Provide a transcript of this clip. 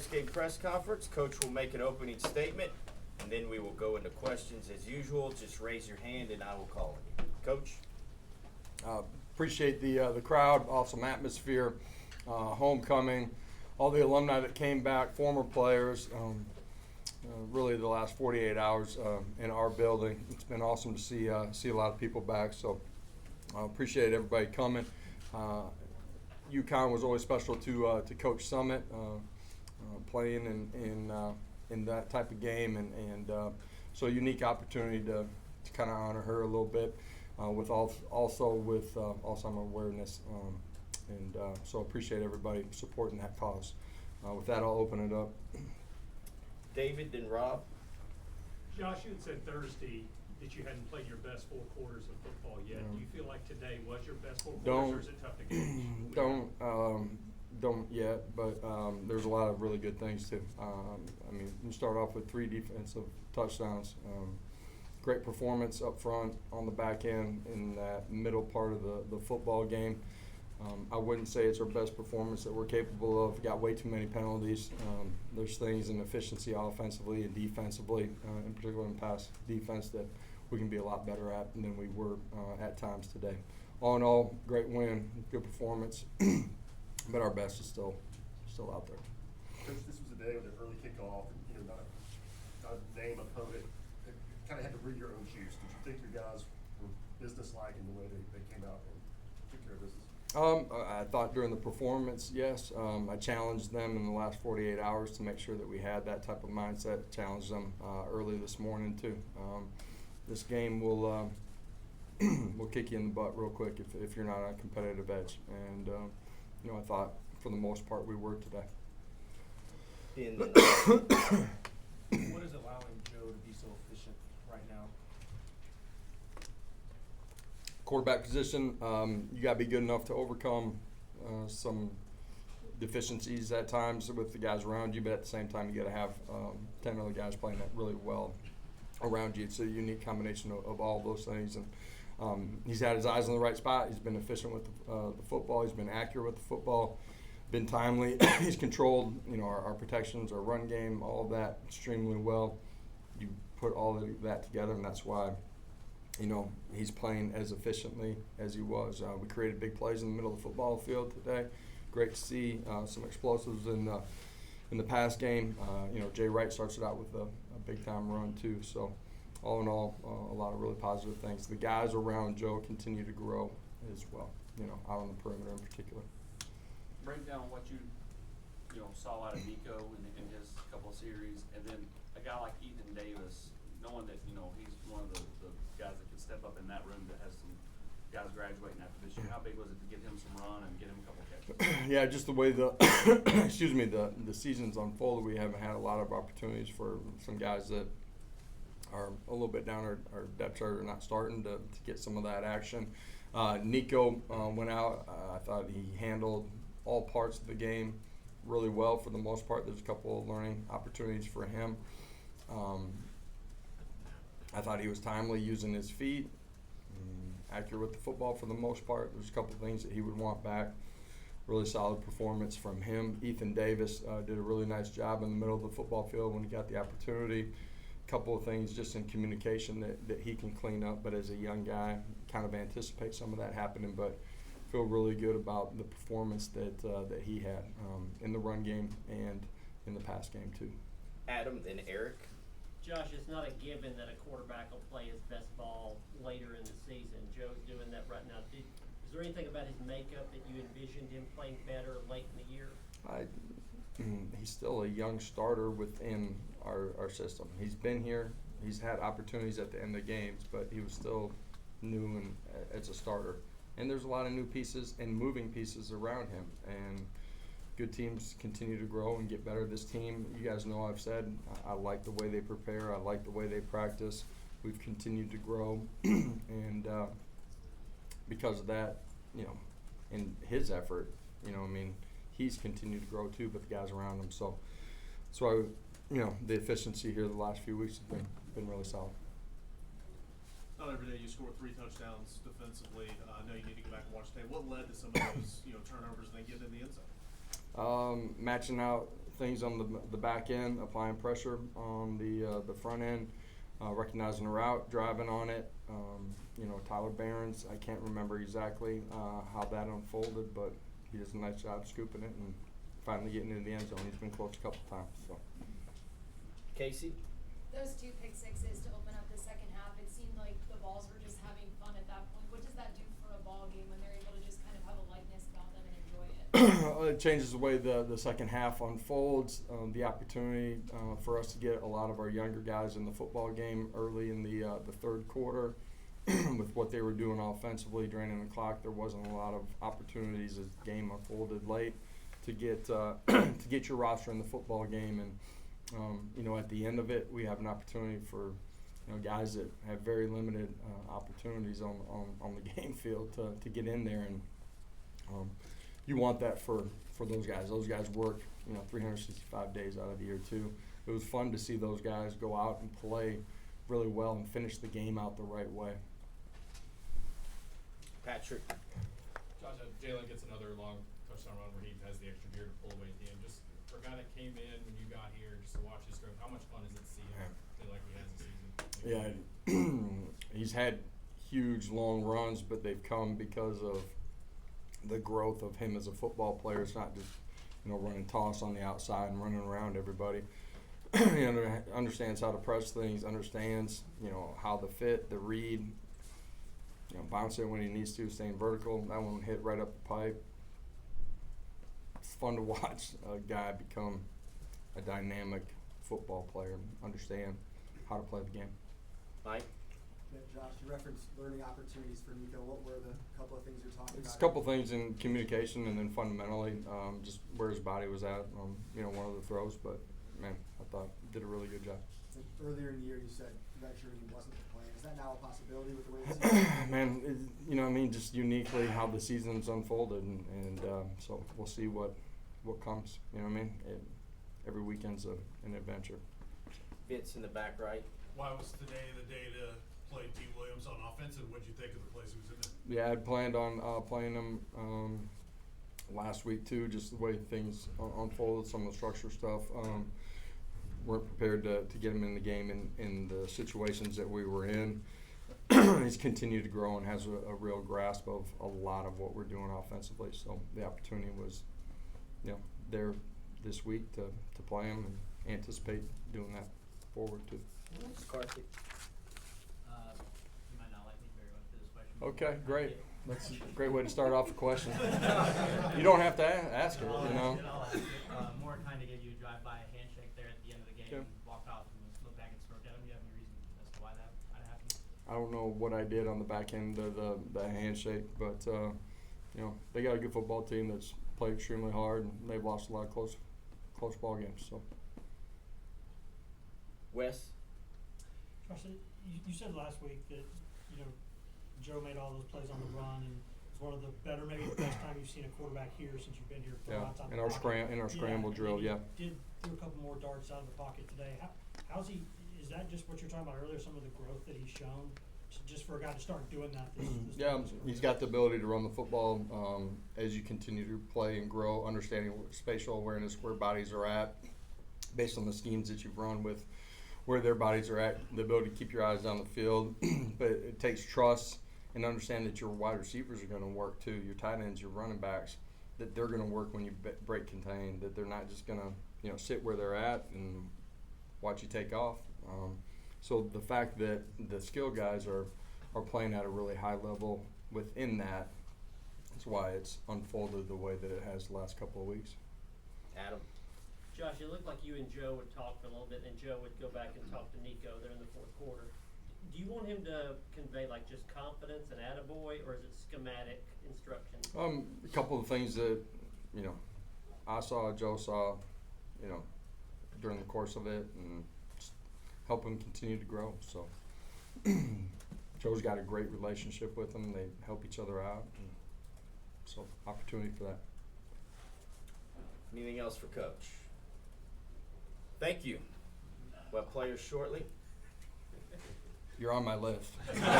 Game press conference. Coach will make an opening statement, and then we will go into questions as usual. Just raise your hand, and I will call on you. Coach? Appreciate the crowd, awesome atmosphere, homecoming, all the alumni that came back, former players. Really, the last 48 hours in our building, it's been awesome to see a lot of people back. So, appreciate everybody coming. UConn was always special to Coach Summit. Playing in that type of game, and so a unique opportunity to kind of honor her a little bit with also with Alzheimer's awareness, and so appreciate everybody supporting that cause. With that, I'll open it up. David, then Rob. Josh, you had said Thursday that you hadn't played your best 4 quarters of football yet. Do you feel like today was your best 4 quarters, or is it tough to gauge? Don't yet, but there's a lot of really good things too. I mean, you start off with 3 defensive touchdowns. Great performance up front, on the back end, in that middle part of the football game. I wouldn't say it's our best performance that we're capable of. Got way too many penalties. There's things in efficiency offensively and defensively, in particular in pass defense, that we can be a lot better at than we were at times today. All in all, great win, good performance. But our best is still out there. Coach, this was a day with an early kickoff, and not a name opponent. You kind of had to read your own shoes. Did you think your guys were businesslike in the way they came out and took care of business? I thought during the performance, yes. I challenged them in the last 48 hours to make sure that we had that type of mindset. Challenged them early this morning too. This game will kick you in the butt real quick if you're not on a competitive edge, and I thought for the most part we were today. What is allowing Joe to be so efficient right now? Quarterback position, you got to be good enough to overcome some deficiencies at times with the guys around you, but at the same time you got to have 10 other guys playing that really well around you. It's a unique combination of all those things, and he's had his eyes in the right spot. He's been efficient with the football. He's been accurate with the football, been timely. He's controlled, our protections, our run game, all of that extremely well. You put all of that together, and that's why, he's playing as efficiently as he was. We created big plays in the middle of the football field today. Great to see some explosives in the pass game. Jay Wright starts it out with a big-time run too. So, all in all, a lot of really positive things. The guys around Joe continue to grow as well, out on the perimeter in particular. Break down what you saw out of Nico in his couple of series, and then a guy like Ethan Davis, knowing that, he's one of the guys that can step up in that room that has some guys graduating after this year. How big was it to get him some run and get him a couple of catches? Yeah, just the way the the season's unfolded, we haven't had a lot of opportunities for some guys that are a little bit down our depth chart, are not starting to get some of that action. Nico went out. I thought he handled all parts of the game really well for the most part. There's a couple of learning opportunities for him. I thought he was timely using his feet, accurate with the football for the most part. There's a couple of things that he would want back. Really solid performance from him. Ethan Davis did a really nice job in the middle of the football field when he got the opportunity. Couple of things just in communication that he can clean up, but as a young guy, kind of anticipate some of that happening, but feel really good about the performance that he had in the run game and in the pass game too. Adam, then Eric. Josh, it's not a given that a quarterback will play his best ball later in the season. Joe's doing that right now. Is there anything about his makeup that you envisioned him playing better late in the year? He's still a young starter within our system. He's been here. He's had opportunities at the end of games, but he was still new and as a starter. And there's a lot of new pieces and moving pieces around him. And good teams continue to grow and get better. This team, you guys know I've said, I like the way they prepare. I like the way they practice. We've continued to grow. And because of that, in his effort, he's continued to grow too, but the guys around him. So the efficiency here the last few weeks has been really solid. Not every day you score 3 touchdowns defensively. I know you need to go back and watch tape. What led to some of those turnovers and then getting in the end zone? Matching out things on the back end, applying pressure on the front end, recognizing the route, driving on it. Tyler Barron's, I can't remember exactly how that unfolded, but he does a nice job scooping it and finally getting into the end zone. He's been close a couple times. So. Casey? Those 2 pick sixes to open up the second half, it seemed like the balls were just having fun at that point. What does that do for a ball game when they're able to just kind of have a lightness about them and enjoy it? It changes the way the second half unfolds. The opportunity for us to get a lot of our younger guys in the football game early in the third quarter. With what they were doing offensively, draining the clock, there wasn't a lot of opportunities as the game unfolded late to get to get your roster in the football game. And at the end of it, we have an opportunity for guys that have very limited opportunities on the game field to get in there, and you want that for those guys. Those guys work 365 days out of the year too. It was fun to see those guys go out and play really well and finish the game out the right way. Patrick? Josh, Jalen gets another long touchdown run where he has the extra gear to pull away at the end. Just for a guy that came in when you got here, just to watch his growth, how much fun is it to see him play like he has this season? Yeah, he's had huge long runs, but they've come because of the growth of him as a football player. It's not just running toss on the outside and running around everybody. He understands how to press things, understands how the fit, the read, bounce it when he needs to, staying vertical. That one hit right up the pipe. It's fun to watch a guy become a dynamic football player and understand how to play the game. Mike? Yeah, Josh, you referenced learning opportunities for Nico. What were the couple of things you're talking about? It's a couple things in communication, and then fundamentally, just where his body was at, one of the throws. But man, I thought did a really good job. So earlier in the year, you said redshirting wasn't the plan. Is that now a possibility with the way the season? Man, just uniquely how the season's unfolded, and so we'll see what comes. Every weekend's an adventure. Vince in the back right. Why was today the day to play T. Williams on offense, and what did you think of the plays he was in there? Yeah, I'd planned on playing him last week too, just the way things unfolded, some of the structure stuff. Weren't prepared to get him in the game in the situations that we were in. He's continued to grow and has a real grasp of a lot of what we're doing offensively. So the opportunity was, there this week to play him and anticipate doing that forward too. Karthik? You might not like me very much for this question. Okay, great. That's a great way to start off a question. You don't have to ask it, I'll ask it. More kind of give you a drive-by handshake there at the end of the game, walk off and look back and smirk at him. Do you have any reason as to why that might have happened? I don't know what I did on the back end of the handshake, but they got a good football team that's played extremely hard, and they've lost a lot of close ball games. So, Wes? Josh, you said last week that Joe made all those plays on the run, and it's one of the better, maybe the best time you've seen a quarterback here since you've been here for a lot of time. in our scramble drill, Did threw a couple more darts out of the pocket today. How's he? Is that just what you're talking about earlier? Some of the growth that he's shown, just for a guy to start doing that. This he's got the ability to run the football as you continue to play and grow, understanding spatial awareness, where bodies are at, based on the schemes that you've run with, where their bodies are at, the ability to keep your eyes down the field. But it takes trust and understand that your wide receivers are going to work too, your tight ends, your running backs, that they're going to work when you break contain, that they're not just going to sit where they're at and watch you take off. So the fact that the skill guys are playing at a really high level within that is why it's unfolded the way that it has the last couple of weeks. Adam? Josh, it looked like you and Joe would talk for a little bit, and Joe would go back and talk to Nico there in the fourth quarter. Do you want him to convey just confidence and attaboy, or is it schematic instructions? A couple of things that I saw, Joe saw, during the course of it, and just help him continue to grow. So Joe's got a great relationship with him. They help each other out, and so opportunity for that. Anything else for Coach? Thank you. We'll have players shortly. You're on my list.